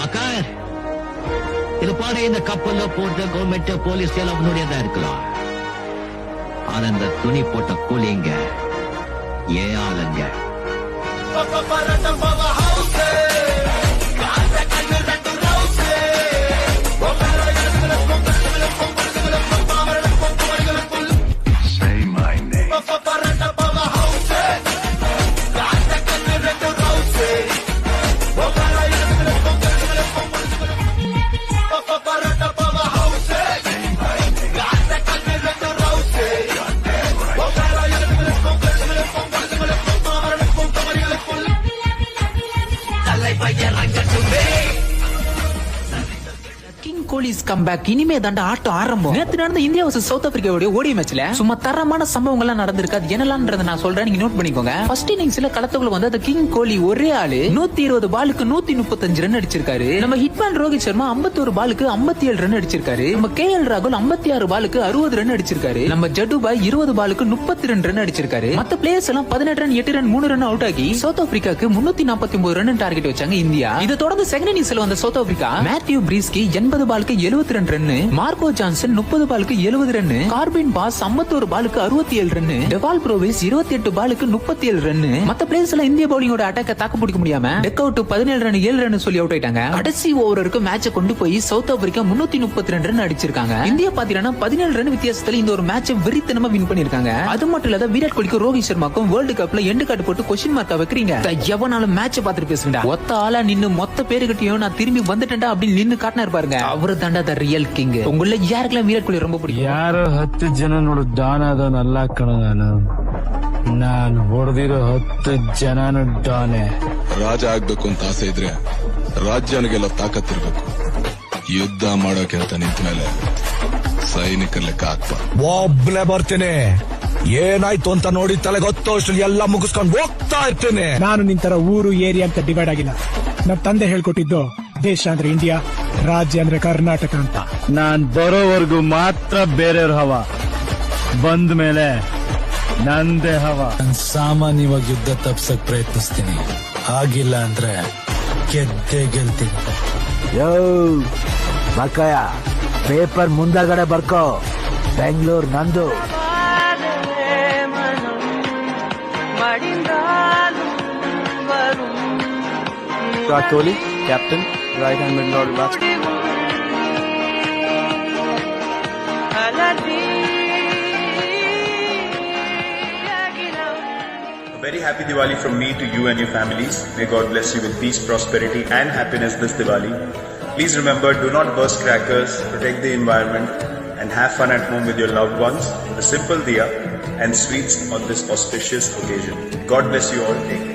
ஆகாஷ், இது பாரு, இந்த கப்பல்ல போட்ட கவர்மெண்ட் போலீஸ் எல்லாம் உன்னுடையதா இருக்கலாம். ஆனா இந்த துணி போட்ட கூலிங்க ஏன் ஆளுங்க. King Kohli's comeback. இனிமே தாண்டா ஆட்டம் ஆரம்பம். நேத்து நடந்த இந்தியா வர்சஸ் சவுத் ஆப்பிரிக்காவுடைய ஓடி மேட்ச்ல சும்மா தரமான சம்பவங்கள்லாம் நடந்திருக்கு. அது என்னலாம்ன்றத நான் சொல்றேன், நீங்க நோட் பண்ணிக்கோங்க. ஃபர்ஸ்ட் இன்னிங்ஸ்ல களத்துக்குள்ள வந்து அந்த கிங் கோலி ஒரே ஆளு 120 பாலுக்கு 135 ரன் அடிச்சிருக்காரு. நம்ம ஹிட்மேன் ரோஹித் சர்மா 51 பாலுக்கு 57 ரன் அடிச்சிருக்காரு. நம்ம KL ராகுல் 56 பாலுக்கு 60 ரன் அடிச்சிருக்காரு. நம்ம ஜடுபாய் 20 பாலுக்கு 32 ரன் அடிச்சிருக்காரு. மத்த பிளேயர்ஸ் எல்லாம் 18 ரன் 8 ரன் 3 ரன் அவுட் ஆகி சவுத் ஆப்பிரிக்காக்கு 349 ரன் டார்கெட் வச்சாங்க இந்தியா. இதை தொடர்ந்து செகண்ட் இன்னிங்ஸ்ல வந்த சவுத் ஆப்பிரிக்கா மேத்யூ பிரீஸ்கி 80 பாலுக்கு 72 ரன், மார்கோ ஜான்சன் 30 பாலுக்கு 70 ரன், கார்பின் பாஸ் 51 பாலுக்கு 67 ரன், டெவால் ப்ரோவிஸ் 28 பாலுக்கு 37 ரன். மத்த பிளேயர்ஸ் எல்லாம் இந்திய பவுலிங்கோட அட்டாக்க தாக்கு பிடிக்க முடியாம டெக் அவுட் 17 ரன் 7 ரன் சொல்லி அவுட் ஆயிட்டாங்க. கடைசி ஓவருக்கு மேட்சை கொண்டு போய் சவுத் ஆப்பிரிக்கா 332 ரன் அடிச்சிருக்காங்க. இந்தியா பாத்தீங்கன்னா 17 ரன் வித்தியாசத்துல இந்த ஒரு மேட்சை வெறித்தனமா வின் பண்ணிருக்காங்க. அது மட்டும் இல்லாத விராட் கோலிக்கும் ரோஹித் சர்மாக்கும் வேர்ல்டு கப்ல எண்டு கார்டு போட்டு கொஸ்டின் மார்க்கா வைக்கிறீங்க. எவனாலும் மேட்சை பார்த்துட்டு பேசுறா. ஒத்த ஆளா நின்னு மொத்த பேருக்கிட்டையும் நான் திரும்பி வந்துட்டேன்டா அப்படின்னு நின்னு காட்டினாரு பாருங்க. அவரு தாண்டா த ரியல் கிங். உங்கள யாருக்கெல்லாம் விராட் கோலி ரொம்ப பிடிக்கும்? ಯಾರೋ 10 ಜನ ನೋಡು ಡಾನ್ ಆದವನಲ್ಲ ಕಣ ನಾನು ಹೊಡೆದಿರೋ 10 ಜನನು ಡಾನೆ. ರಾಜ ಆಗ್ಬೇಕು ಅಂತ ಆಸೆ ಇದ್ರೆ ರಾಜ್ಯನಿಗೆಲ್ಲ ತಾಕತ್ತಿರ್ಬೇಕು. ಯುದ್ಧ ಮಾಡೋಕೆ ಅಂತ ನಿಂತ ಮೇಲೆ ಸೈನಿಕರ ಲೆಕ್ಕ ಹಾಕ್ಪ. ಒಬ್ಳೆ ಬರ್ತೀನಿ, ಏನಾಯ್ತು ಅಂತ ನೋಡಿ ತಲೆಗೊತ್ತೋ ಅಷ್ಟು ಎಲ್ಲ ಮುಗಿಸ್ಕೊಂಡು ಹೋಗ್ತಾ ಇರ್ತೇನೆ. ನಾನು ನಿಂತರ ಊರು ಏರಿಯಾ ಅಂತ ಡಿವೈಡ್ ಆಗಿಲ್ಲ. ನಮ್ ತಂದೆ ಹೇಳ್ಕೊಟ್ಟಿದ್ದು ದೇಶ ಅಂದ್ರೆ ಇಂಡಿಯಾ, ರಾಜ್ಯ ಅಂದ್ರೆ ಕರ್ನಾಟಕ ಅಂತ. ನಾನ್ ಬರೋವರೆಗೂ ಮಾತ್ರ ಬೇರೆಯವ್ರ ಹವ, ಬಂದ ಮೇಲೆ ನಂದೇ ಹವ. ಸಾಮಾನ್ಯವಾಗಿ ಯುದ್ಧ ತಪ್ಸಕ್ ಪ್ರಯತ್ನಿಸ್ತೀನಿ, ಆಗಿಲ್ಲ ಅಂದ್ರೆ ಗೆದ್ದೆ ಗೆಲ್ತೀನಿ. ಯೋ ಮಕ್ಕಯ್ಯ, ಪೇಪರ್ ಮುಂದಗಡೆ ಬರ್ಕೋ, ಬೆಂಗಳೂರು ನಂದು. Virat Kohli captain, right hand middle order batsman. A very happy Diwali from me to you and your families. May God bless you with peace, prosperity and happiness this Diwali. Please remember, do not burst crackers, protect the environment and have fun at home with your loved ones. A simple diya and sweets on this auspicious occasion. God bless you all. Take care.